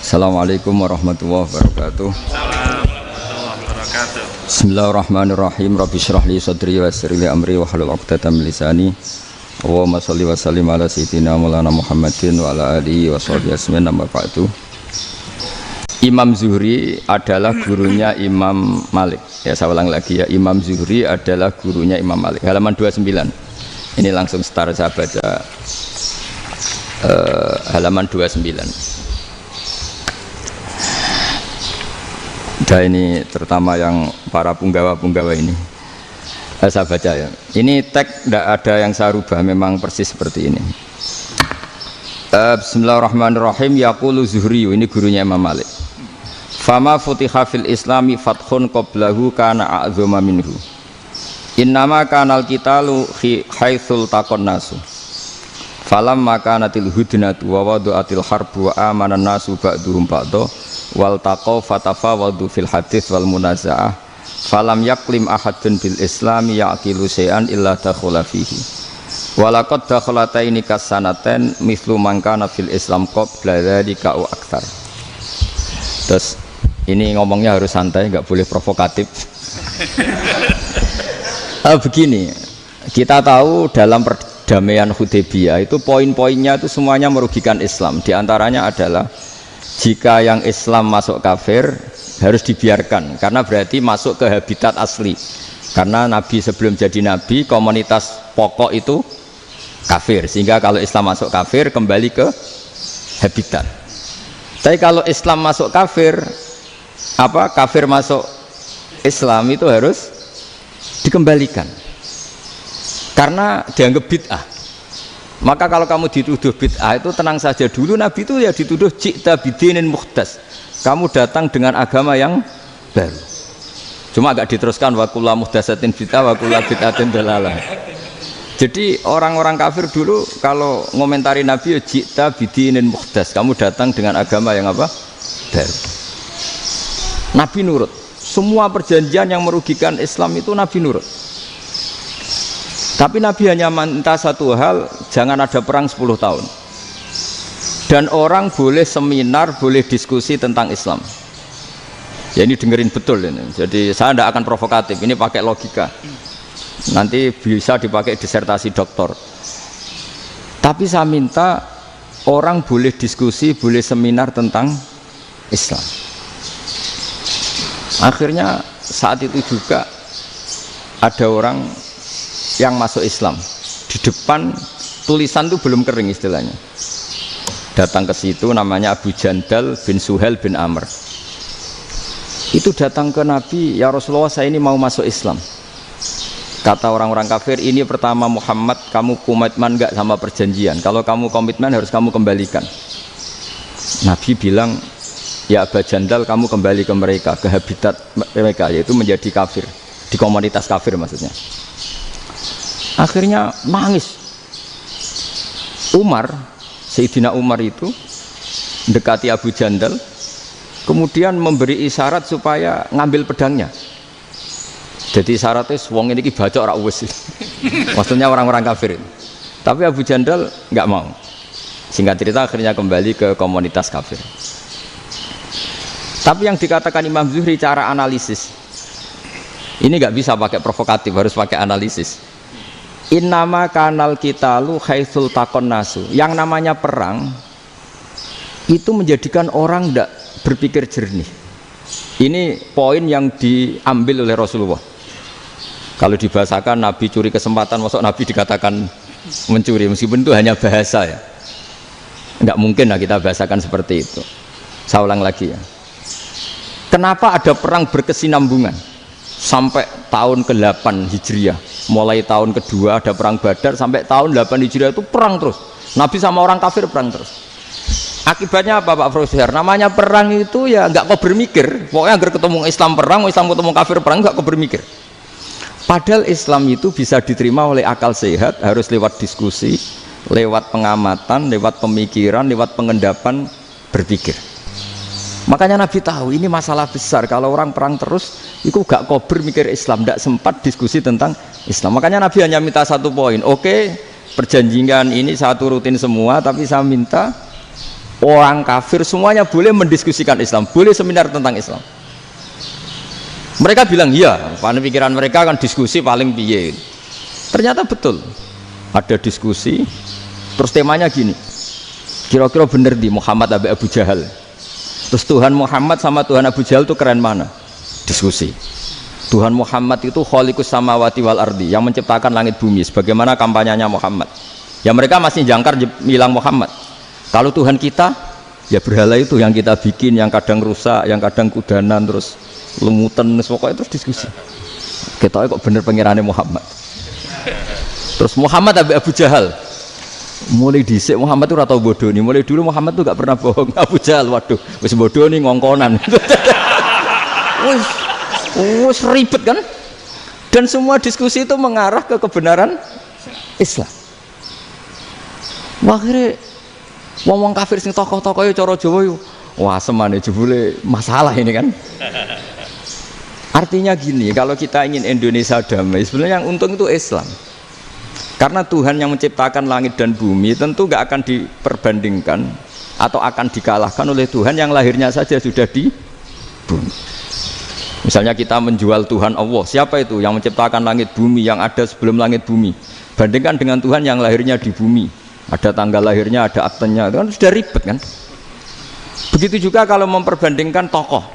Assalamualaikum warahmatullahi wabarakatuh. Bismillahirrahmanirrahim. Rabbi shrah li sadri wa yassir li amri wa hlul 'uqdatam min lisani. Allahumma shalli wa sallim ala sayyidina Maulana Muhammadin wa ala alihi wa sahbihi ajmain. Amma ba'du. Imam Zuhri adalah gurunya Imam Malik. Ya, saya ulang lagi ya. Imam Zuhri adalah gurunya Imam Malik. Halaman 29. Ini langsung start saya baca halaman 29. Nah, ini terutama yang para punggawa-punggawa ini saya baca ya. Ini teks tidak ada yang saya rubah, memang persis seperti ini. Bismillahirrahmanirrahim. Yaqulu Zuhri, ini gurunya Imam Malik. Fama futiha fil islami fathun qablahu kana a'zama minhu. Innama kanal qitalu haitsul taqon nasu. Falam makanatil hudnatu wa wadu'atil harbu wa amanan nasu ba'duhum ba'do wal taqaw fatafawadu fil hadits wal munaza'ah falam yaklim ahadun bil islami yaqilu syai'an illa dakhula fihi walaqad dakhalataini kasanaten mislu man kana fil islam qabla dzalika au aktsar. Terus ini ngomongnya harus santai, nggak boleh provokatif. Begini, kita tahu dalam perdamaian Hudaybiyah itu poin-poinnya itu semuanya merugikan Islam. Di antaranya adalah jika yang Islam masuk kafir harus dibiarkan, karena berarti masuk ke habitat asli. Karena Nabi sebelum jadi Nabi komunitas pokok itu kafir, sehingga kalau Islam masuk kafir kembali ke habitat. Tapi kalau Islam masuk kafir, kafir masuk Islam itu harus dikembalikan karena dianggap bid'ah. Maka kalau kamu dituduh bid'ah itu tenang saja dulu. Nabi itu ya dituduh ji'ta bidinin muhdas, kamu datang dengan agama yang baru. Cuma agak diteruskan wa kullu muhdasatin bid'ah wa kullu bid'atin dalalah. Jadi orang-orang kafir dulu kalau ngomentari Nabi ya ji'ta bidinin muhdas, kamu datang dengan agama yang baru. Nabi nurut. Semua perjanjian yang merugikan Islam itu Nabi nurut. Tapi Nabi hanya minta satu hal, jangan ada perang 10 tahun. Dan orang boleh seminar, boleh diskusi tentang Islam. Ya ini dengerin betul ini. Jadi saya tidak akan provokatif, ini pakai logika. Nanti bisa dipakai disertasi doktor. Tapi saya minta orang boleh diskusi, boleh seminar tentang Islam. Akhirnya saat itu juga ada orang yang masuk Islam. Di depan tulisan itu belum kering istilahnya. Datang ke situ, namanya Abu Jandal bin Suhail bin Amr. Itu datang ke Nabi, ya Rasulullah saya ini mau masuk Islam. Kata orang-orang kafir, ini pertama Muhammad, kamu komitmen enggak sama perjanjian? Kalau kamu komitmen harus kamu kembalikan. Nabi bilang, ya Abu Jandal kamu kembali ke mereka, ke habitat mereka, yaitu menjadi kafir, di komunitas kafir maksudnya. Akhirnya nangis. Sayyidina Umar itu mendekati Abu Jandal, kemudian memberi isyarat supaya ngambil pedangnya. Jadi isyaratnya wong ini baca ora wis. Maksudnya orang-orang kafir. Tapi Abu Jandal nggak mau. Singkat cerita akhirnya kembali ke komunitas kafir. Tapi yang dikatakan Imam Zuhri cara analisis ini nggak bisa pakai provokatif, harus pakai analisis. Innama kanal qitalu haitsul taqon nasu. Yang namanya perang itu menjadikan orang tidak berpikir jernih. Ini poin yang diambil oleh Rasulullah. Kalau dibahasakan Nabi curi kesempatan, masuk Nabi dikatakan mencuri, meskipun itu hanya bahasa ya. Nggak mungkin lah kita bahasakan seperti itu. Saya ulang lagi ya. Kenapa ada perang berkesinambungan sampai tahun ke-8 Hijriah? Mulai tahun kedua ada perang Badar sampai tahun 8 Hijriah itu perang terus. Nabi sama orang kafir perang terus. Akibatnya apa Pak Profesor? Namanya perang itu ya nggak kau bermikir. Pokoknya agar ketemu Islam perang, Islam ketemu kafir perang, nggak kau bermikir. Padahal Islam itu bisa diterima oleh akal sehat, harus lewat diskusi, lewat pengamatan, lewat pemikiran, lewat pengendapan berpikir. Makanya Nabi tahu ini masalah besar. Kalau orang perang terus, itu gak kober mikir Islam, tidak sempat diskusi tentang Islam. Makanya Nabi hanya minta satu poin. Oke, perjanjian ini saya turutin semua, tapi saya minta orang kafir semuanya boleh mendiskusikan Islam, boleh seminar tentang Islam. Mereka bilang iya, pada pikiran mereka kan diskusi paling piye. Ternyata betul, ada diskusi. Terus temanya gini, kira-kira bener di Muhammad Abi Abu Jahal. Terus Tuhan Muhammad sama Tuhan Abu Jahal itu keren mana? Diskusi. Tuhan Muhammad itu khaliqus samawati wal ardi, yang menciptakan langit bumi. Sebagaimana kampanyenya Muhammad. Ya mereka masih jangkar bilang Muhammad. Kalau Tuhan kita, ya berhala itu yang kita bikin, yang kadang rusak, yang kadang kudanan, terus lumutan, pokoknya terus diskusi. Kita kok bener pengirannya Muhammad. Terus Muhammad Abu Jahal. Mulai dhisik Muhammad itu ratau bodoh nih. Mulai dulu Muhammad tuh gak pernah bohong. Abu Jahal, waduh, wis bodoh nih ngongkonan. Wis ribet kan? Dan semua diskusi itu mengarah ke kebenaran Islam. Akhirnya wong kafir sing tokoh-tokoh cara Jawa yo wah semane jebule masalah ini kan. Artinya gini, kalau kita ingin Indonesia damai, sebenarnya yang untung itu Islam. Karena Tuhan yang menciptakan langit dan bumi tentu gak akan diperbandingkan atau akan dikalahkan oleh Tuhan yang lahirnya saja sudah di bumi. Misalnya kita menjual Tuhan Allah, siapa itu yang menciptakan langit bumi, yang ada sebelum langit bumi, bandingkan dengan Tuhan yang lahirnya di bumi, ada tanggal lahirnya, ada aktenya, itu kan sudah ribet kan. Begitu juga kalau memperbandingkan tokoh,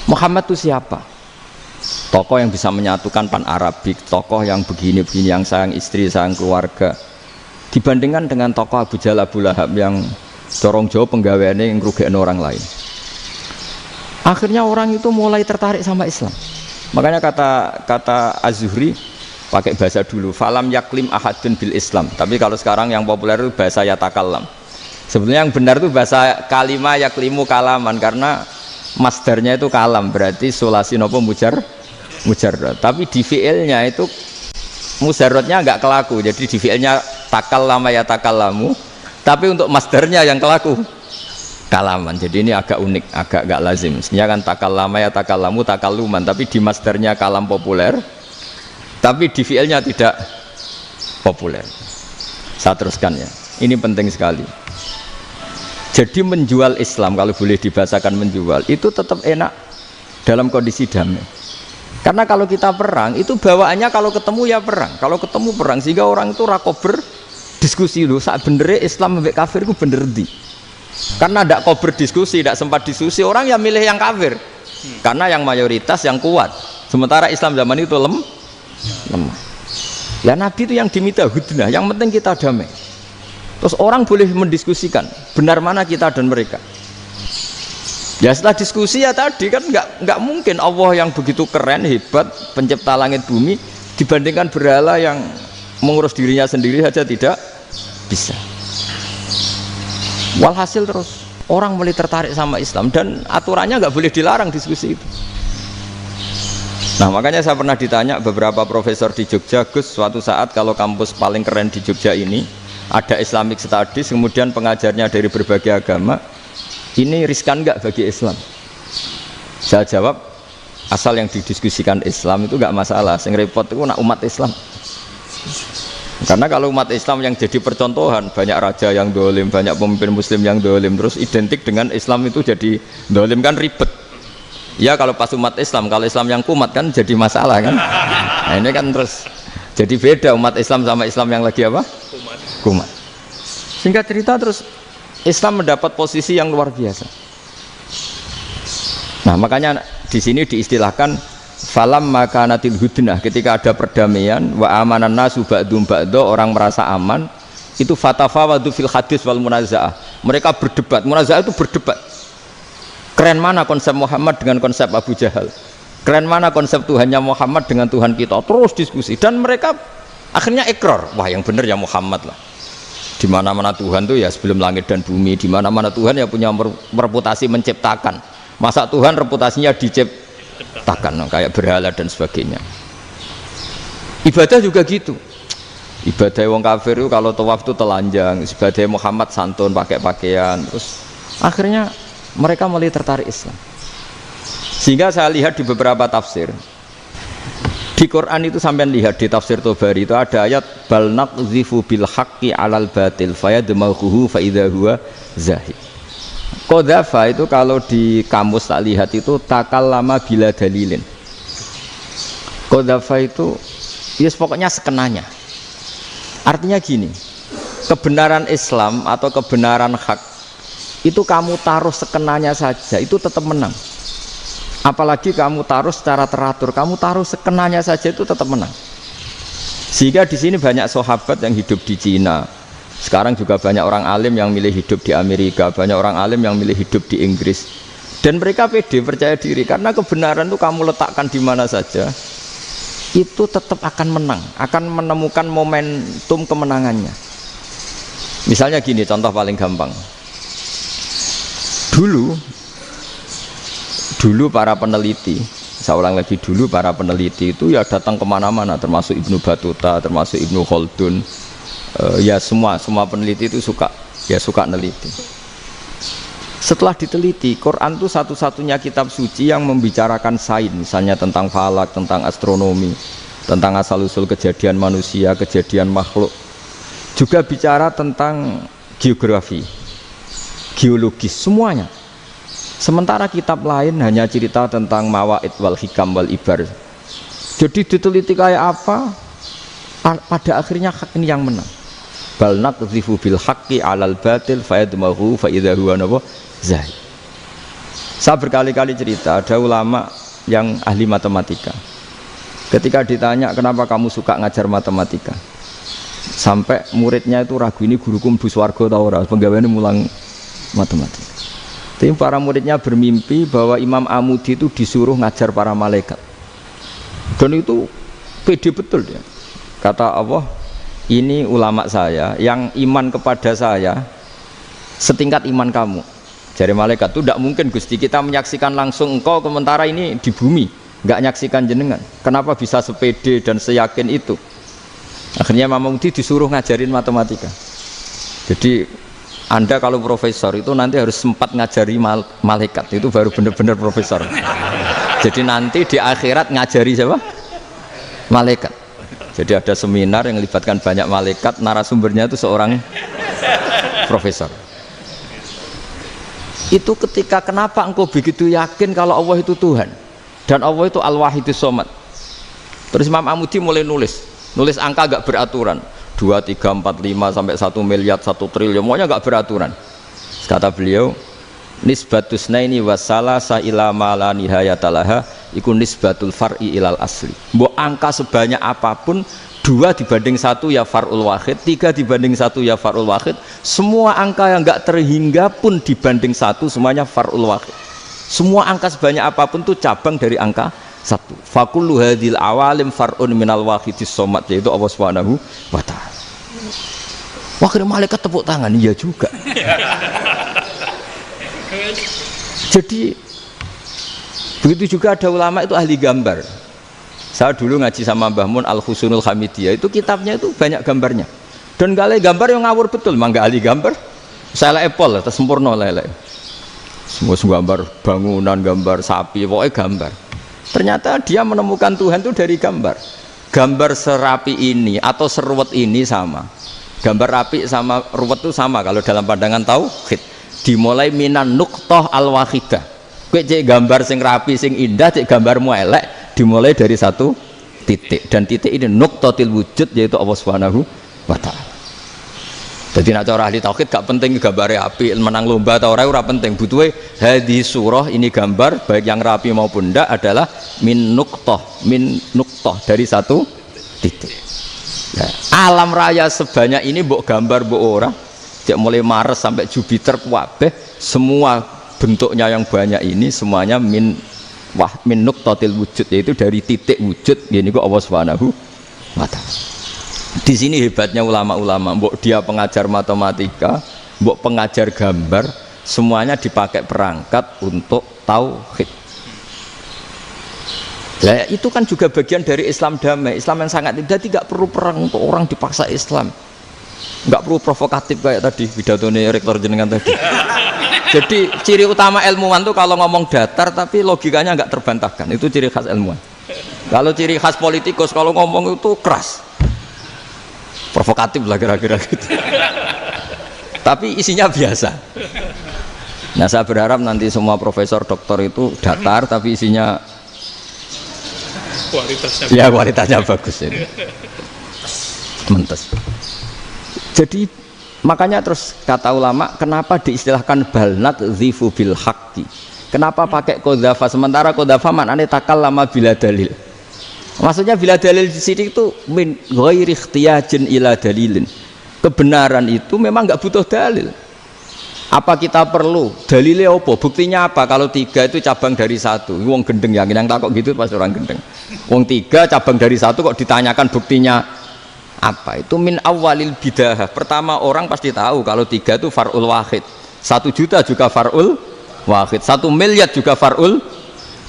Muhammad itu siapa? Tokoh yang bisa menyatukan pan Arabik, tokoh yang begini-begini, yang sayang istri, sayang keluarga, dibandingkan dengan tokoh Abu Jahal, Abu Lahab yang corong jauh penggaweannya yang ngerugikan orang lain. Akhirnya orang itu mulai tertarik sama Islam. Makanya kata Az-Zuhri pakai bahasa dulu, falam yaklim ahadun bil Islam. Tapi kalau sekarang yang populer itu bahasa yatakallam. Sebenarnya yang benar itu bahasa kalimah yaklimu kalaman, karena masdarnya itu kalam, berarti sulasi nopo mujarrad. Tapi di fi'ilnya itu mujarradnya enggak kelaku. Jadi di fi'ilnya takallama yatakallamu, tapi untuk masdarnya yang kelaku kalaman. Jadi ini agak unik, agak enggak lazim. Sebenarnya kan takallama yatakallamu takalluman, tapi di masdarnya kalam populer, tapi di fi'ilnya tidak populer. Saya teruskan ya, ini penting sekali. Jadi menjual Islam, kalau boleh dibahasakan menjual, itu tetap enak dalam kondisi damai. Karena kalau kita perang, itu bawaannya kalau ketemu ya perang, kalau ketemu perang, sehingga orang itu rakober diskusi dulu, saat benernya Islam sampai kafir itu bener di. Karena tidak kober diskusi, tidak sempat diskusi, orang yang milih yang kafir. Karena yang mayoritas yang kuat. Sementara Islam zaman itu lemah. Ya Nabi itu yang diminta hudnah, yang penting kita damai. Terus orang boleh mendiskusikan benar mana kita dan mereka. Ya setelah diskusi ya tadi kan nggak mungkin Allah yang begitu keren hebat pencipta langit bumi dibandingkan berhala yang mengurus dirinya sendiri saja tidak bisa. Walhasil terus orang mulai tertarik sama Islam dan aturannya nggak boleh dilarang diskusi itu. Nah makanya saya pernah ditanya beberapa profesor di Jogja, Gus, suatu saat kalau kampus paling keren di Jogja ini ada Islamic Studies, kemudian pengajarnya dari berbagai agama, ini riskan nggak bagi Islam? Saya jawab, asal yang didiskusikan Islam itu nggak masalah, yang repot itu nak umat Islam. Karena kalau umat Islam yang jadi percontohan, banyak raja yang dolim, banyak pemimpin muslim yang dolim, terus identik dengan Islam itu jadi dolim kan ribet. Ya kalau pas umat Islam, kalau Islam yang kumat kan jadi masalah kan. Nah ini kan terus jadi beda umat Islam sama Islam yang lagi apa? Kumat. Singkat cerita terus Islam mendapat posisi yang luar biasa. Nah makanya di sini diistilahkan falam makanatil hudnah, ketika ada perdamaian wa amanan nasu ba'dum ba'do, orang merasa aman, itu fatafawadu fil hadis wal munazaah, mereka berdebat. Munazaah itu berdebat, keren mana konsep Muhammad dengan konsep Abu Jahal, keren mana konsep Tuhannya Muhammad dengan Tuhan kita, terus diskusi. Dan mereka akhirnya ikrar, wah yang benar ya Muhammad lah. Di mana-mana Tuhan tuh ya sebelum langit dan bumi, di mana-mana Tuhan ya punya reputasi menciptakan. Masa Tuhan reputasinya diciptakan, kayak berhala dan sebagainya. Ibadah juga gitu. Ibadah wong kafir itu kalau tawaf itu telanjang, ibadah Muhammad santun pakai pakaian. Terus akhirnya mereka mulai tertarik Islam. Sehingga saya lihat di beberapa tafsir Di Quran itu sampean lihat di tafsir Tobari itu ada ayat bal naqzifu bil haqqi 'alal batil fayadmaghuhu fa idza huwa zahid. Qadzafa itu kalau di kamus tak lihat itu takallama bila dalilin. Qadzafa itu yes pokoknya sekenanya. Artinya gini, kebenaran Islam atau kebenaran hak itu kamu taruh sekenanya saja itu tetap menang. Apalagi kamu taruh secara teratur, kamu taruh sekenanya saja itu tetap menang. Sehingga di sini banyak sahabat yang hidup di Cina. Sekarang juga banyak orang alim yang milih hidup di Amerika, banyak orang alim yang milih hidup di Inggris. Dan mereka pede, percaya diri karena kebenaran itu kamu letakkan di mana saja, itu tetap akan menang, akan menemukan momentum kemenangannya. Misalnya gini, contoh paling gampang. Dulu para peneliti, saya ulang lagi, dulu para peneliti itu ya datang kemana-mana, termasuk Ibnu Battuta, termasuk Ibnu Khaldun, ya semua peneliti itu suka neliti. Setelah diteliti, Quran itu satu-satunya kitab suci yang membicarakan sains, misalnya tentang falak, tentang astronomi, tentang asal-usul kejadian manusia, kejadian makhluk, juga bicara tentang geografi, geologis, semuanya. Sementara kitab lain hanya cerita tentang mawaid wal hikam wal ibar. Jadi diteliti kayak apa, pada akhirnya hak ini yang menang. Bal naqzifu bil haqqi 'alal batil fayadmaghu fa idza huwa zahid. Saya berkali-kali cerita, ada ulama yang ahli matematika. Ketika ditanya kenapa kamu suka ngajar matematika, sampai muridnya itu ragu, ini guruku mlebu swarga ta ora, penggaweane mulang matematika. Tapi para muridnya bermimpi bahwa Imam Amudi itu disuruh ngajar para malaikat. Dan itu pede betul dia. Kata Allah, ini ulama saya yang iman kepada saya setingkat iman kamu. Jadi malaikat itu tidak mungkin Gusti kita menyaksikan langsung engkau, sementara ini di bumi nggak nyaksikan jenengan. Kenapa bisa sepede dan seyakin itu? Akhirnya Imam Amudi disuruh ngajarin matematika. Jadi Anda kalau profesor itu nanti harus sempat ngajari malaikat, itu baru benar-benar profesor. Jadi nanti di akhirat ngajari siapa? Malaikat. Jadi ada seminar yang melibatkan banyak malaikat, narasumbernya itu seorang profesor. Itu ketika kenapa engkau begitu yakin kalau Allah itu Tuhan dan Allah itu Al-Wahidus Shomad. Terus Imam Amudi mulai nulis angka gak beraturan. 2, 3, 4, 5 sampai 1 miliar, 1 triliun, semuanya enggak beraturan. Kata beliau, nisbatus naini wasalasa ila ma la nihayatalaha iku nisbatul far'i ilal asli. Mbok angka sebanyak apapun, 2 dibanding 1 ya far'ul wahid, 3 dibanding 1 ya far'ul wahid. Semua angka yang enggak terhingga pun dibanding 1 semuanya far'ul wahid. Semua angka sebanyak apapun itu cabang dari angka 1. Fakullu hadhil awalim far'un minal wahidis shomad, yaitu Allah Subhanahu wa ta'ala. Wakil malaikat tepuk tangan, iya juga. Jadi begitu juga ada ulama itu ahli gambar. Saya dulu ngaji sama Mbah Mun Al-Husunul Hamidiyah, itu kitabnya itu banyak gambarnya. Dan gale gambar yang ngawur betul, mangga ahli gambar. Saya Apple, sempurna lele. Semua gambar bangunan, gambar sapi, pokoknya gambar. Ternyata dia menemukan Tuhan itu dari gambar. Gambar serapi ini atau seruwet ini sama. Gambar rapi sama ruwet itu sama kalau dalam pandangan tauhid. Dimulai minan nuqtah al-wahidah. Kowe cek gambar sing rapi, sing indah, cek gambarmu elek, dimulai dari satu titik. Dan titik ini nuqtatil wujud, yaitu Allah Subhanahu wa ta'ala. Jadi nak cara ahli tauhid gak penting gambare api, menang lomba atau ora penting. Butuhe hadis surah ini gambar baik yang rapi maupun ndak adalah min nuqtah dari satu titik. Ya, alam raya sebanyak ini mbok gambar mbok ora, cek mulai Mars sampai Jupiter kabeh semua bentuknya yang banyak ini semuanya min nuqtatil wujud, yaitu dari titik wujud, ini kok Allah Subhanahu wa ta'ala. Di sini hebatnya ulama-ulama, mbok dia pengajar matematika, mbok pengajar gambar, semuanya dipakai perangkat untuk tauhid. Nah, itu kan juga bagian dari Islam damai, Islam yang sangat tidak perlu perang untuk orang dipaksa Islam, nggak perlu provokatif kayak tadi pidatonya rektor jenengan tadi. Jadi ciri utama ilmuwan tuh kalau ngomong datar tapi logikanya nggak terbantahkan, itu ciri khas ilmuwan. Kalau ciri khas politikus kalau ngomong itu keras, provokatif lah kira-kira gitu. Tapi isinya biasa. Nah saya berharap nanti semua profesor doktor itu datar tapi isinya kualitasnya bagus ini. Mentes. Jadi makanya terus kata ulama kenapa diistilahkan balnat zifu bil haqqi, kenapa pakai qadhafa sementara qadhafa maknanya takallama bila dalil, maksudnya bila dalil di sini itu min ghairi ikhtiyajin ila dalilin, kebenaran itu memang nggak butuh dalil. Apa kita perlu dalilnya apa, buktinya apa? Kalau 3 itu cabang dari 1, wong gendeng yang takut gitu pasti orang gendeng. Wong 3 cabang dari 1 kok ditanyakan buktinya apa? Itu min awalil bidah. Pertama orang pasti tahu kalau 3 itu far'ul wahid, 1 juta juga far'ul wahid, 1 miliar juga far'ul.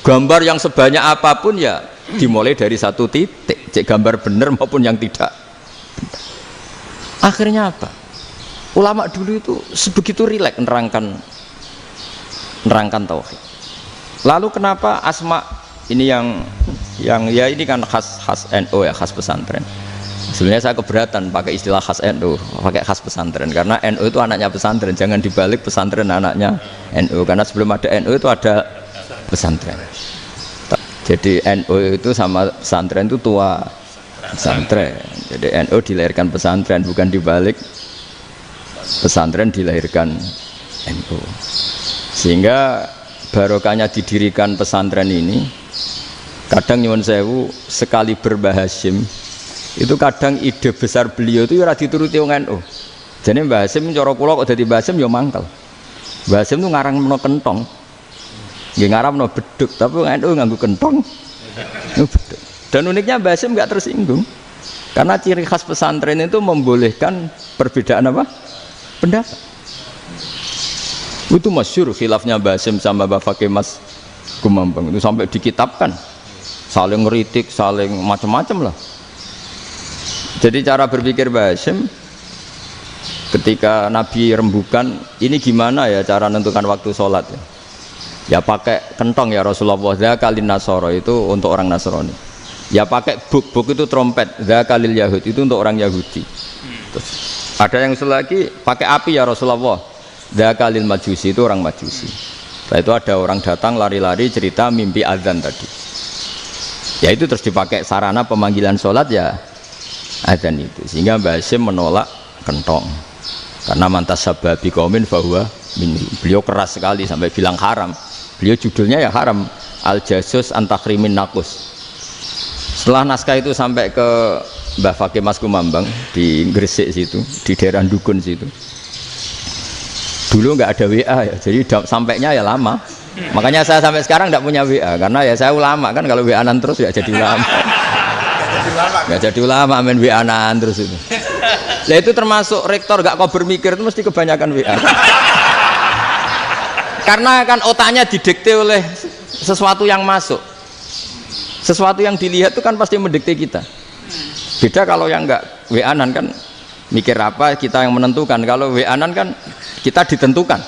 Gambar yang sebanyak apapun ya dimulai dari 1 titik, cek gambar bener maupun yang tidak. Akhirnya apa? Ulama dulu itu sebegitu rileks nerangkan tauhid. Lalu kenapa asma ini yang ya ini kan khas NU ya, khas pesantren. Sebenarnya saya keberatan pakai istilah khas NU, pakai khas pesantren karena NU itu anaknya pesantren, jangan dibalik pesantren anaknya NU, karena sebelum ada NU itu ada pesantren. Jadi NU itu sama pesantren itu tua pesantren. Jadi NU dilahirkan pesantren, bukan dibalik pesantren dilahirkan NU. Sehingga barokahnya didirikan pesantren ini, kadang nyuwun sewu sekali Mbah Hasyim itu kadang ide besar beliau itu ora dituruti wong NU. Jadi Mbah Hasyim cara kula kok dadi Mbah Hasyim ya mangkel. Mbah Hasyim itu ngarangno kentong. Nggih ngaramno beduk, tapi wong NU nganggo kentong. Beduk. Dan uniknya Mbah Hasyim enggak tersinggung. Karena ciri khas pesantren itu membolehkan perbedaan apa? Pendapat. Itu masyhur khilafnya Mbah Hasyim sama Mbah Fakih Mas Kumambang itu sampai dikitabkan, saling ngeritik, saling macam-macam lah. Jadi cara berpikir Mbah Hasyim ketika Nabi rembukan, ini gimana ya cara menentukan waktu sholat ya? Ya pakai kentong ya Rasulullah, dzakalin nasara itu untuk orang Nasrani. Ya pakai buk itu trompet, dzakalil yahud itu untuk orang Yahudi. Terus ada yang usul lagi pakai api ya Rasulullah, dzakalil majusi itu orang Majusi. Setelah itu ada orang datang lari-lari cerita mimpi azan tadi. Ya itu terus dipakai sarana pemanggilan sholat ya azan itu. Sehingga Mbah Hasyim menolak kentong. Karena mantas sababi qaumin fahuwa minhu. Beliau keras sekali sampai bilang haram. Beliau judulnya ya haram, al-jasus antakhrimin nakus. Setelah naskah itu sampai ke Mbah Fakih Mas Kumambang di Gresik situ, di daerah Dukun situ. Dulu nggak ada WA ya, jadi sampainya ya lama. Makanya saya sampai sekarang nggak punya WA, karena ya saya ulama kan, kalau WA-an terus ya jadi ulama. Nggak jadi ulama, main WA-an terus itu. Nah itu termasuk rektor nggak kau bermikir itu mesti kebanyakan WA. Karena kan otaknya didikte oleh sesuatu yang masuk. Sesuatu yang dilihat itu kan pasti mendikte kita. Beda kalau yang enggak WA-an kan mikir apa kita yang menentukan. Kalau WA-an kan kita ditentukan.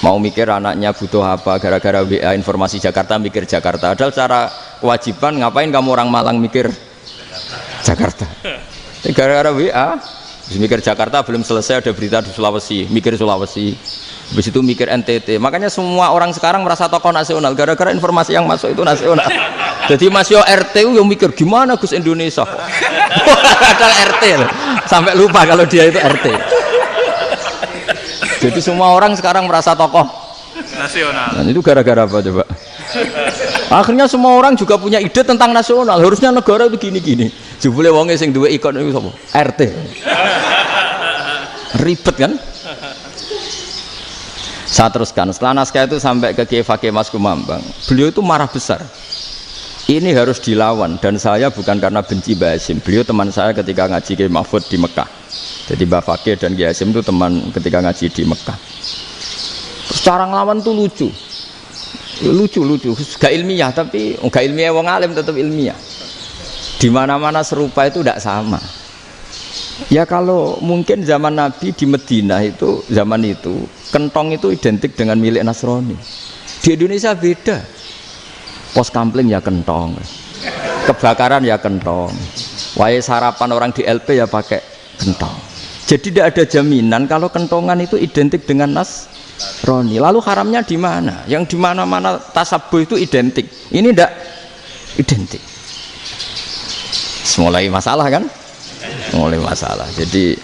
Mau mikir anaknya butuh apa gara-gara WA informasi Jakarta mikir Jakarta. Padahal secara kewajiban ngapain kamu orang Malang mikir Jakarta. Gara-gara WA mikir Jakarta belum selesai ada berita di Sulawesi, mikir Sulawesi. Habis itu mikir NTT. Makanya semua orang sekarang merasa tokoh nasional gara-gara informasi yang masuk itu nasional. Jadi Mas Yo RT yang mikir gimana Gus Indonesia kok. Ada RT loh. Sampai lupa kalau dia itu RT. Jadi semua orang sekarang merasa tokoh nasional. Dan itu gara-gara apa coba? Akhirnya semua orang juga punya ide tentang nasional. Harusnya negara itu gini-gini. Jebule wonge sing duwe ikon itu sapa? RT. Ribet kan? Saya teruskan, setelah naskah itu sampai ke Kiai Fakih Mas Kumambang, beliau itu marah besar. Ini harus dilawan, dan saya bukan karena benci Mbah Hasyim. Beliau teman saya ketika ngaji Kiai Mahfud di Mekah. Jadi Mbah Fakih dan Kiai Hasyim itu teman ketika ngaji di Mekah. Terus cara ngelawan tuh lucu, gak ilmiah, tapi gak ilmiah wong alim tetap ilmiah. Di mana-mana serupa itu tidak sama. Ya kalau mungkin zaman Nabi di Madinah itu, zaman itu kentong itu identik dengan milik Nasrani. Di Indonesia beda. pos kampling ya kentong, kebakaran ya kentong, wae sarapan orang di LP ya pakai kentong. Jadi tidak ada jaminan kalau kentongan itu identik dengan Nasrani. Lalu haramnya di mana? Yang di mana-mana tasabuh itu identik. Ini tidak identik. Mulai masalah kan? Mulai masalah. Jadi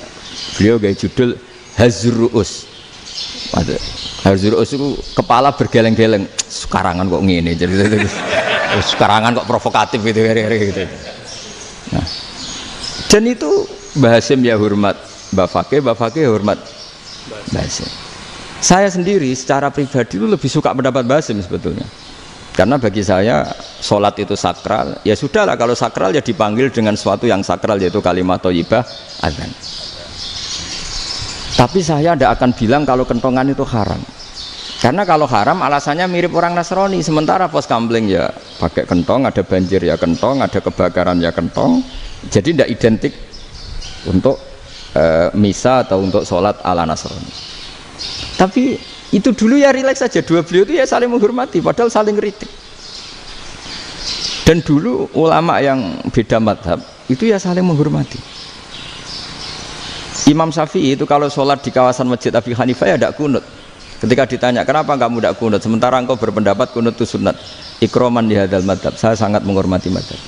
beliau gaya judul Hazruus. Hazruus itu kepala bergeleng-geleng. Sekarangan kok ngene. Jadi sekarangan kok provokatif gitu. Nah, dan itu Mbah Hasyim ya hormat Mbak Fakih hormat Mbah Hasyim. Saya sendiri secara pribadi itu lebih suka pendapat Mbah Hasyim sebetulnya. Karena bagi saya sholat itu sakral. Ya sudahlah kalau sakral ya dipanggil dengan sesuatu yang sakral yaitu kalimat thayyibah adzan. Tapi saya tidak akan bilang kalau kentongan itu haram. Karena kalau haram alasannya mirip orang Nasrani. Sementara pos kampling ya pakai kentong, ada banjir ya kentong, ada kebakaran ya kentong. Jadi tidak identik untuk misa atau untuk sholat ala Nasrani. Tapi itu dulu ya rileks saja, dua beliau itu ya saling menghormati padahal saling kritik. Dan dulu ulama yang beda madhab itu ya saling menghormati. Imam Syafi'i itu kalau sholat di kawasan Masjid Abi Hanifah ya tidak kunut. Ketika ditanya kenapa kamu tidak kunut sementara engkau berpendapat kunut itu sunat, ikroman di hadal madhab, saya sangat menghormati madhab.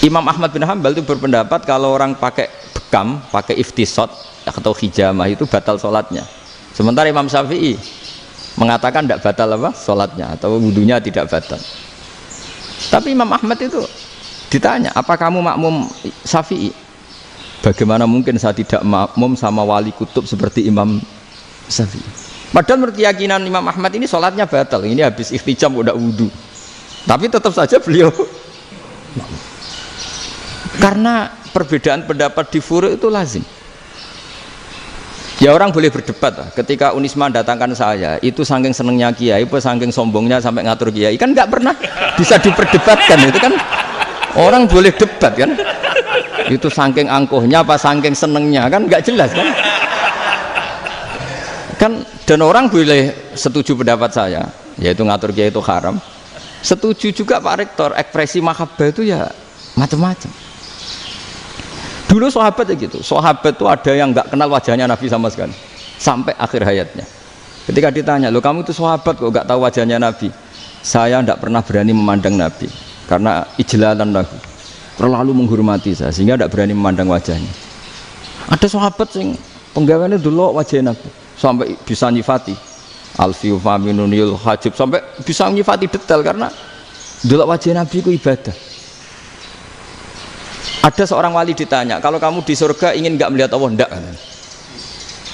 Imam Ahmad bin Hanbal itu berpendapat kalau orang pakai bekam, pakai iftisot atau hijamah itu batal sholatnya. Sementara Imam Syafi'i mengatakan tidak batal apa sholatnya atau wudunya tidak batal. Tapi Imam Ahmad itu ditanya, apa kamu makmum Syafi'i? Bagaimana mungkin saya tidak makmum sama wali kutub seperti Imam Syafi'i? Padahal menurut keyakinan Imam Ahmad ini sholatnya batal. Ini habis iftijam udah wudu. Tapi tetap saja beliau karena perbedaan pendapat di furu' itu lazim. Ya orang boleh berdebat lah. Ketika Unisma datangkan saya, itu saking senengnya kiai, apa saking sombongnya sampai ngatur kiai, kan nggak pernah bisa diperdebatkan. Itu kan orang boleh debat kan? Itu saking angkuhnya apa saking senengnya kan nggak jelas kan? Kan dan orang boleh setuju pendapat saya, yaitu ngatur kiai itu haram. Setuju juga Pak Rektor, ekspresi mahabbah itu ya macam-macam. Dulu sahabat ya gitu, sahabat itu ada yang nggak kenal wajahnya Nabi sama sekali sampai akhir hayatnya. Ketika ditanya, lo kamu itu sahabat kok nggak tahu wajahnya Nabi? Saya tidak pernah berani memandang Nabi karena ijlalan lahu, terlalu menghormati saya sehingga tidak berani memandang wajahnya. Ada sahabat yang penggawaannya dulu wajah Nabi sampai bisa nyifati alfiu faminunil hajib, sampai bisa nyifati detail karena dulu wajah Nabi itu ibadah. Ada seorang wali ditanya, kalau kamu di surga ingin nggak melihat Allah? Enggak.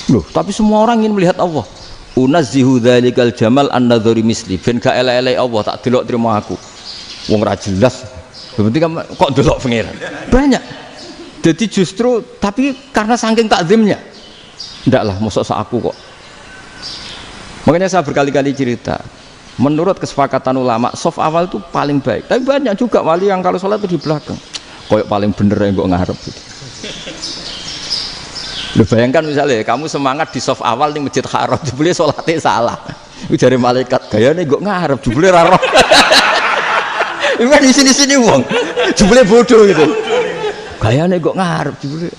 Loh, tapi semua orang ingin melihat Allah. Unazzihu dzalikal jamal an-nadhari misli. Ben gak elek-elek Allah tak delok terima aku. Wong ra jelas. Berarti kok delok pangeran. Banyak. Jadi justru tapi karena saking takzimnya. Enggak lah, mosok sak aku kok. Makanya saya berkali-kali cerita. Menurut kesepakatan ulama, soft awal itu paling baik. Tapi banyak juga wali yang kalau sholat itu di belakang. Koyok paling bener yang kok ngarep gitu. Lu bayangkan misalnya kamu semangat di soft awal di Masjid Haram, jebule sholatnya salah. Itu dari malaikat gayane kok ngarep, jebule ra roh. Iku di sini-sini wong. Jebule bodoh gitu. Gayane kok ngarep jebule.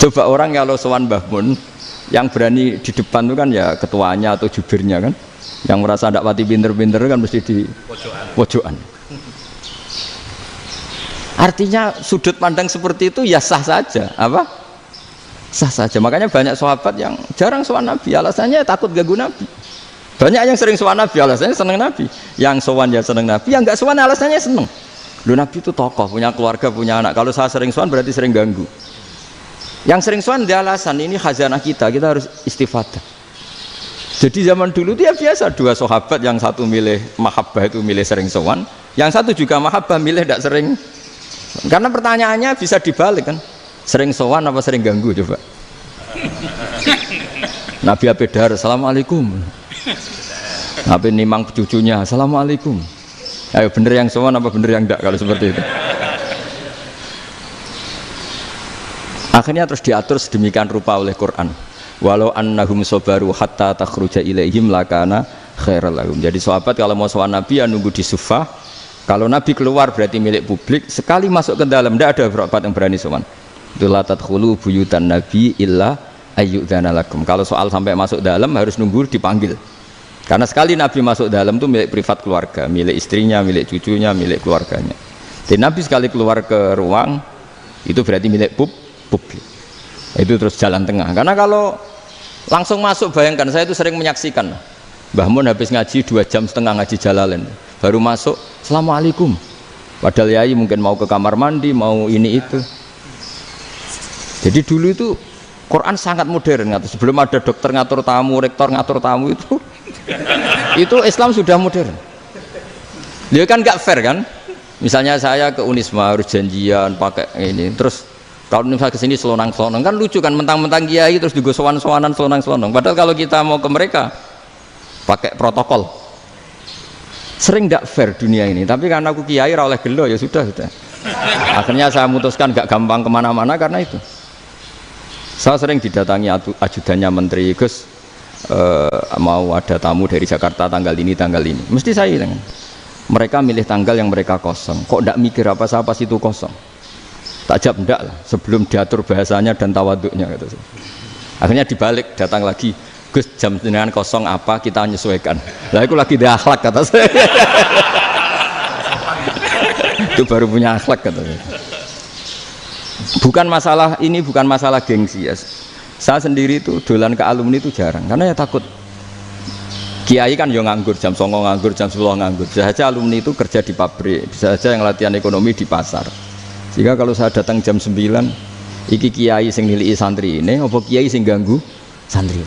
Coba orang kalau sowan Mbah Mun yang berani di depan itu kan ya ketuanya atau jubirnya kan. Yang merasa ndak pati pinter-pinter kan mesti di pojokan. Artinya sudut pandang seperti itu ya sah saja, apa? Sah saja. Makanya banyak sahabat yang jarang sowan Nabi, alasannya takut ganggu Nabi. Banyak yang sering sowan Nabi, alasannya seneng Nabi. Yang sowan ya seneng Nabi, yang enggak sowan alasannya seneng. Lu Nabi itu tokoh, punya keluarga, punya anak. Kalau saya sering sowan berarti sering ganggu. Yang sering sowan dia alasan ini khazanah kita harus istifadah. Jadi zaman dulu dia biasa dua sahabat, yang satu milih mahabbah itu milih sering sowan, yang satu juga mahabbah milih tidak sering. Karena pertanyaannya bisa dibalik kan, sering sowan apa sering ganggu coba. Nabi Abedar, assalamualaikum. Nabi nimang cucunya, assalamualaikum. Ayo bener yang sowan apa bener yang enggak kalau seperti itu. Akhirnya terus diatur sedemikian rupa oleh Quran. Walau annahum sabaru hatta takhruja ilaihim lakana khairal lahum. Jadi sahabat kalau mau sowan Nabi ya nunggu di Sufah. Kalau Nabi keluar berarti milik publik. Sekali masuk ke dalam tidak ada sahabat yang berani sowan. La tadkhulu buyutan Nabi illa ayyudzana lakum. Kalau soal sampai masuk dalam harus nunggu dipanggil. Karena sekali Nabi masuk dalam itu milik privat keluarga, milik istrinya, milik cucunya, milik keluarganya. Dan Nabi sekali keluar ke ruang itu berarti milik publik. Itu terus jalan tengah. Karena kalau langsung masuk, bayangkan saya itu sering menyaksikan Mbah Mun habis ngaji 2,5 jam ngaji Jalalain, baru masuk Assalamualaikum. Padahal yai mungkin mau ke kamar mandi, mau ini itu. Jadi dulu itu Quran sangat modern. Sebelum ada dokter ngatur tamu, rektor ngatur tamu itu Islam sudah modern. Dia kan gak fair kan? Misalnya saya ke Unisma harus janjian pakai ini, terus kalau misalnya ke sini selonang-selonong kan lucu kan, mentang-mentang kiai terus juga sowan-sowanan selonang-selonong. Padahal kalau kita mau ke mereka pakai protokol. Sering gak fair dunia ini. Tapi karena aku kiai oleh gelo ya sudah. Akhirnya saya memutuskan gak gampang kemana-mana karena itu. Saya sering didatangi ajudannya menteri, Gus mau ada tamu dari Jakarta tanggal ini, mesti saya bilang. Mereka milih tanggal yang mereka kosong. Kok ndak mikir apa pas itu kosong? Tak jawab ndak lah. Sebelum diatur bahasanya dan tawaduknya gitu. Akhirnya dibalik, datang lagi, Gus jam jenengan kosong apa kita menyesuaikan. Lah aku lagi di akhlak kata saya. Itu baru punya akhlak kata saya. Bukan masalah ini, bukan masalah gengsi ya. Saya sendiri itu dolan ke alumni itu jarang karena ya takut. Kiai kan yo nganggur, jam 9 nganggur, jam 10 nganggur. Bisa saja alumni itu kerja di pabrik, bisa saja yang latihan ekonomi di pasar. Sehingga kalau saya datang jam 9, iki kiai sing nilai santri ini, apa kiai sing ganggu santri.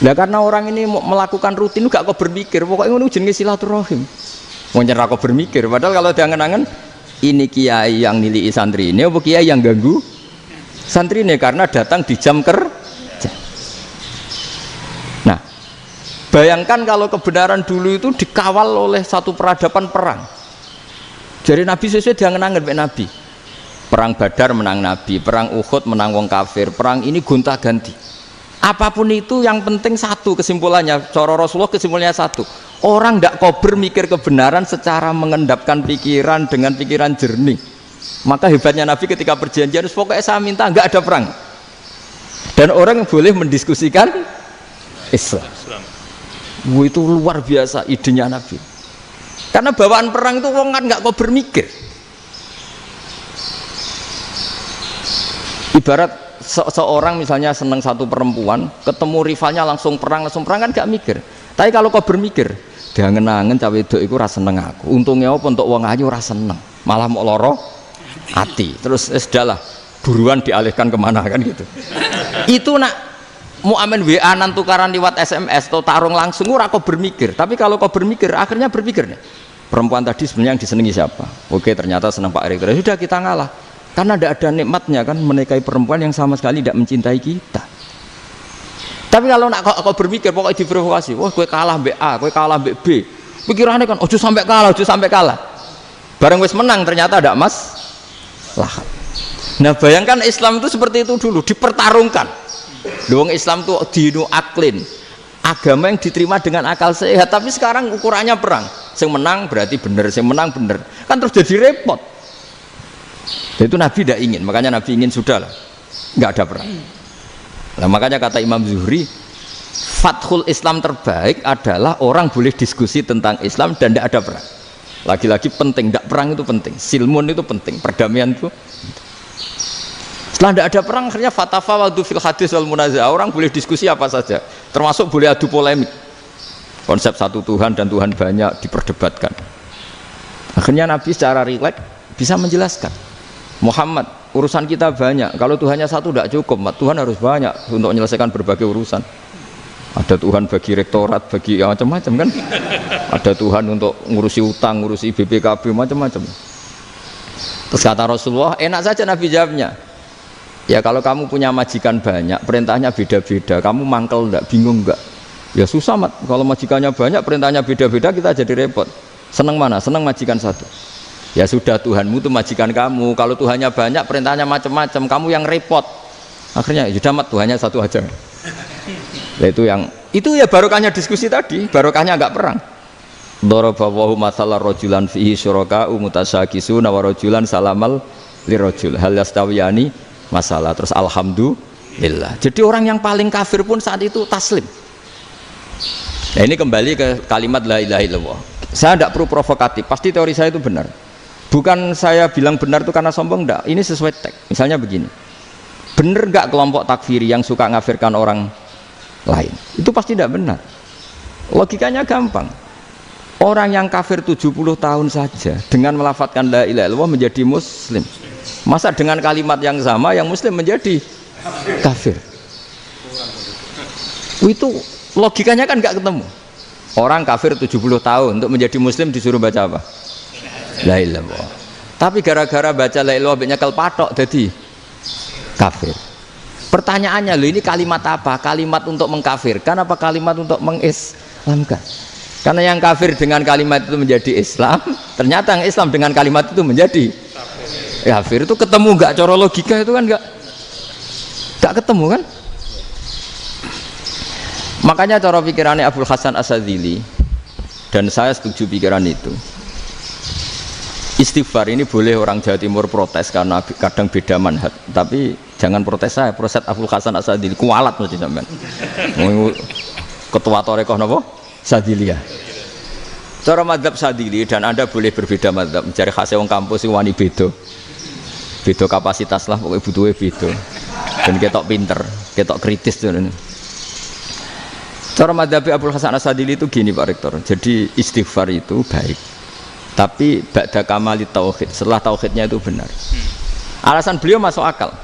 Nah karena orang ini melakukan rutin gak kok berpikir, pokoknya ngono jenenge silaturahim. Mau nyerah kok berpikir, padahal kalau diangen-angen ini kiai yang nilai santri ini, apa kiai yang ganggu santri ini karena datang di jam kerja. Bayangkan kalau kebenaran dulu itu dikawal oleh satu peradaban perang. Jadi Nabi sesuai diangen-angen oleh Nabi. Perang Badar menang Nabi, perang Uhud menang wong kafir, perang ini gonta-ganti. Apapun itu yang penting satu kesimpulannya, cara Rasulullah kesimpulannya satu. Orang tidak kober mikir kebenaran secara mengendapkan pikiran dengan pikiran jernih. Maka hebatnya Nabi ketika perjanjian, pokoknya saya minta nggak ada perang. Dan orang yang boleh mendiskusikan Islam. Itu luar biasa idenya Nabi. Karena bawaan perang itu wong kan nggak kok bermikir. Ibarat seorang misalnya seneng satu perempuan, ketemu rivalnya langsung perang kan nggak mikir. Tapi kalau kau bermikir, diangen-angen cawe wedok iku ora seneng aku. Untungnya apa untuk wong ayu ora seneng, malah mau loro hati. Terus sudahlah, buruan dialihkan kemana kan gitu. Itu nak mau amen WA nan tukaran lewat SMS atau tarung langsung ora kok bermikir. Tapi kalau kau bermikir, akhirnya berpikir nih, perempuan tadi sebenarnya yang disenangi siapa? Oke, ternyata senang Pak Erick. Sudah kita ngalah. Karena tidak ada nikmatnya kan menikahi perempuan yang sama sekali tidak mencintai kita. Tapi kalau nak kau bermikir pokoknya diprovokasi, wah kue kalah mbak A, kue kalah mbak B. Pikirannya kan, ojo sampai kalah. Bareng wis menang ternyata ada mas lah. Nah bayangkan Islam itu seperti itu dulu, dipertarungkan. Luang Islam itu dinu aklin, agama yang diterima dengan akal sehat. Tapi sekarang ukurannya perang, yang menang berarti benar, yang menang benar, kan terus jadi repot. Itu Nabi tidak ingin, makanya Nabi ingin sudahlah, nggak ada perang. Nah, makanya kata Imam Zuhri, fathul Islam terbaik adalah orang boleh diskusi tentang Islam dan tidak ada perang. Lagi-lagi penting, tidak perang itu penting, silmun itu penting, perdamaian itu. Setelah tidak ada perang, akhirnya fatafawadu fil hadis wal munazah, orang boleh diskusi apa saja, termasuk boleh adu polemik. Konsep satu Tuhan dan Tuhan banyak diperdebatkan. Akhirnya Nabi secara rileks bisa menjelaskan, Muhammad, urusan kita banyak, kalau Tuhannya satu tidak cukup, Tuhan harus banyak untuk menyelesaikan berbagai urusan. Ada Tuhan bagi rektorat, bagi macam-macam kan. Ada Tuhan untuk ngurusi utang, ngurusi BPKB, macam-macam. Terus kata Rasulullah, enak saja Nabi jawabnya, ya kalau kamu punya majikan banyak, perintahnya beda-beda, kamu mangkel enggak, bingung enggak? Ya susah mat, kalau majikannya banyak, perintahnya beda-beda, kita jadi repot. Seneng mana? Seneng majikan satu. Ya sudah, Tuhanmu itu majikan kamu, kalau Tuhannya banyak, perintahnya macam-macam, kamu yang repot. Akhirnya sudah mat, Tuhannya satu aja. Nah, Itu ya barokahnya diskusi tadi, barokahnya enggak perang. Daraballahu mathalan rajulan fihi syuraka'u mutasakisuna wa rajulan salamal lirajul hal yastawiyani masalah. Terus alhamdulillah. Jadi orang yang paling kafir pun saat itu taslim. Nah ini kembali ke kalimat la ilaha illallah. Saya tidak perlu provokatif, pasti teori saya itu benar. Bukan saya bilang benar itu karena sombong, enggak. Ini sesuai teks. Misalnya begini, benar enggak kelompok takfiri yang suka ngafirkan orang lain? Itu pasti tidak benar. Logikanya gampang. Orang yang kafir 70 tahun saja dengan melafadzkan la ilaha illallah menjadi muslim. Masa dengan kalimat yang sama yang muslim menjadi kafir? Itu logikanya kan nggak ketemu. Orang kafir 70 tahun untuk menjadi muslim disuruh baca apa? La ilaha illallah. Tapi gara-gara baca la ilaha illallah nyekel patok jadi kafir. Pertanyaannya, loh ini kalimat apa? Kalimat untuk mengkafirkan apa kalimat untuk mengislamkan? Karena yang kafir dengan kalimat itu menjadi Islam, ternyata yang Islam dengan kalimat itu menjadi kafir. Itu ketemu nggak? Cara logika itu kan nggak ketemu kan? Makanya cara pikirannya Abul Hasan Asyadzili, dan saya setuju pikiran itu. Istighfar ini boleh orang Jawa Timur protes karena kadang beda manhaj, tapi jangan protes saya, protes Abul Hasan Asyadzili kualat mesti sampean. Ketua Torekoh napa? Sadziliyah. Cara madzhab Sadzili, dan Anda boleh berbeda madzhab, mencari khasnya wong kampus sing wani beda. Beda kapasitas lah, pokoknya butuhnya beda. Dan ketok pinter, ketok kritis tuh. Cara madzhab Abul Hasan Asyadzili itu gini Pak Rektor. Jadi istighfar itu baik. Tapi ba'da kamali tauhid, setelah tauhidnya itu benar. Alasan beliau masuk akal.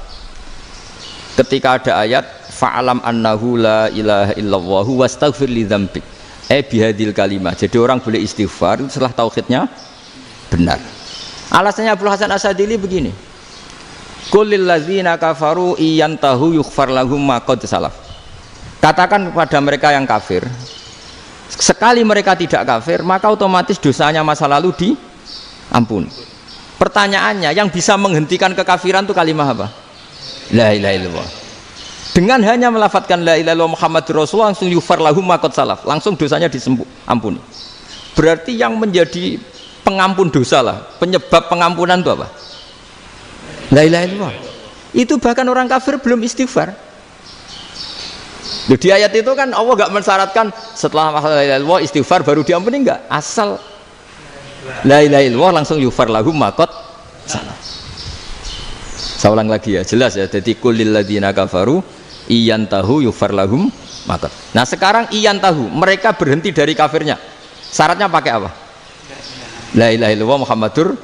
Ketika ada ayat fa'alam annahu la ilaha illallah wastaghfir li dzambik. Bihadil kalimah. Jadi orang boleh istighfar setelah tauhidnya benar. Alasannya Abul Hasan Asyadzili begini. Qul lil ladzina kafaru iyantahu yughfar lahum ma qad salaf. Katakan kepada mereka yang kafir, sekali mereka tidak kafir, maka otomatis dosanya masa lalu diampuni. Pertanyaannya, yang bisa menghentikan kekafiran itu kalimat apa? La ilaha illallah. Dengan hanya melafadzkan la ilaha illallah Muhammadur Rasulullah langsung yughfar lahum ma qad salaf, langsung dosanya diampuni. Berarti yang menjadi pengampun dosa lah, penyebab pengampunan itu apa? La ilaha illallah. Itu bahkan orang kafir belum istighfar. Loh, di ayat itu kan Allah nggak mensyaratkan setelah la ilaha illallah istighfar baru diampuni, enggak. Asal la ilaha illallah langsung yughfar lahum ma qad salaf. Saya ulang lagi ya, jelas ya. Jadi kulil ladzina kafaru iyantahu yughfar lahum ma qad. Nah, sekarang iyantahu, mereka berhenti dari kafirnya. Syaratnya pakai apa? La ilaha illallah Muhammadur,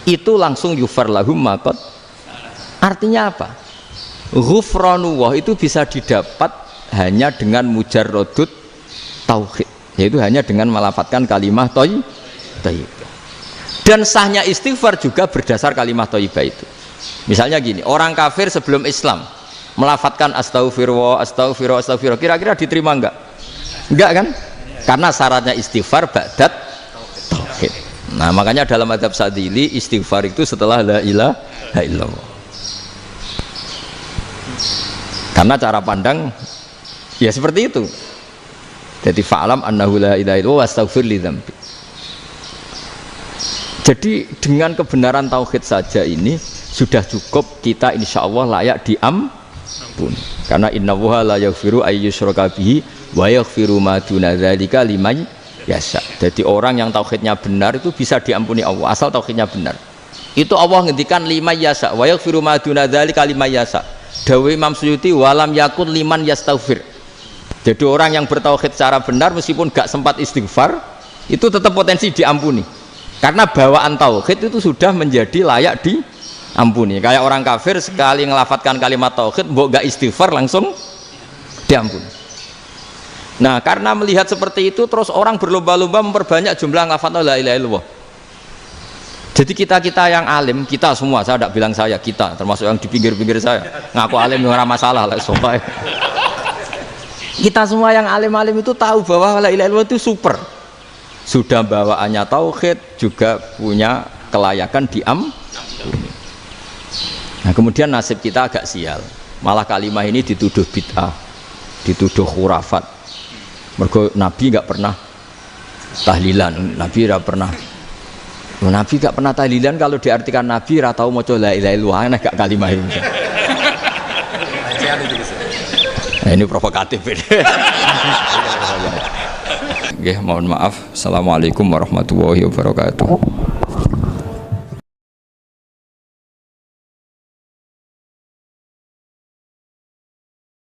itu langsung yughfar lahum ma qad. Artinya apa? Ghufranullah itu bisa didapat hanya dengan mujarrodut tauhid, yaitu hanya dengan melafadzkan kalimat thayyibah. Dan sahnya istighfar juga berdasar kalimat thayyibah itu. Misalnya gini, orang kafir sebelum Islam melafadzkan astaghfirullah, astaghfirullah, astaghfirullah, kira-kira diterima enggak? Enggak kan? Karena syaratnya istighfar ba'dat tauhid. Nah, makanya dalam madzhab Sadzili istighfar itu setelah la ilaha illallah. Karena cara pandang ya seperti itu. Jadi fa'alam annahu la ilaha illallah wastaghfir li dzambi. Jadi dengan kebenaran tauhid saja ini sudah cukup kita insya Allah layak diampuni. Karena innallaha la yaghfiru ayyusyraka bihi wa yaghfiru ma duna dzalika liman yasha. Jadi orang yang tauhidnya benar itu bisa diampuni Allah asal tauhidnya benar. Itu Allah ngendikan liman yasha wa yaghfiru ma duna dzalika liman yasha. Dawe Imam Suyuti walam yakun liman yastaghfir. Jadi orang yang bertauhid secara benar meskipun gak sempat istighfar itu tetap potensi diampuni. Karena bawaan tauhid itu sudah menjadi layak diampuni. Kayak orang kafir sekali ngelafadzkan kalimat tauhid mbok gak istighfar langsung diampuni. Nah, karena melihat seperti itu terus orang berlomba-lomba memperbanyak jumlah lafadz la ilaha illallah. Jadi kita yang alim, kita semua, saya tidak bilang saya, kita termasuk yang di pinggir-pinggir saya ngaku alim dengan masalah lah soalnya. Kita semua yang alim-alim itu tahu bahwa la ilaha illallah itu super. Sudah bawaannya tauhid, juga punya kelayakan diampuni. Nah, kemudian nasib kita agak sial. Malah kalimah ini dituduh bid'ah, dituduh khurafat. Mergo Nabi nggak pernah tahlilan, Nabi nggak pernah. Nabi nggak pernah tahlilan kalau diartikan Nabi ra tau maca la ilaha illallah aneh gak kalimah itu. Nah, ini provokatif ini. Nggih, mohon maaf. Assalamualaikum warahmatullahi wabarakatuh.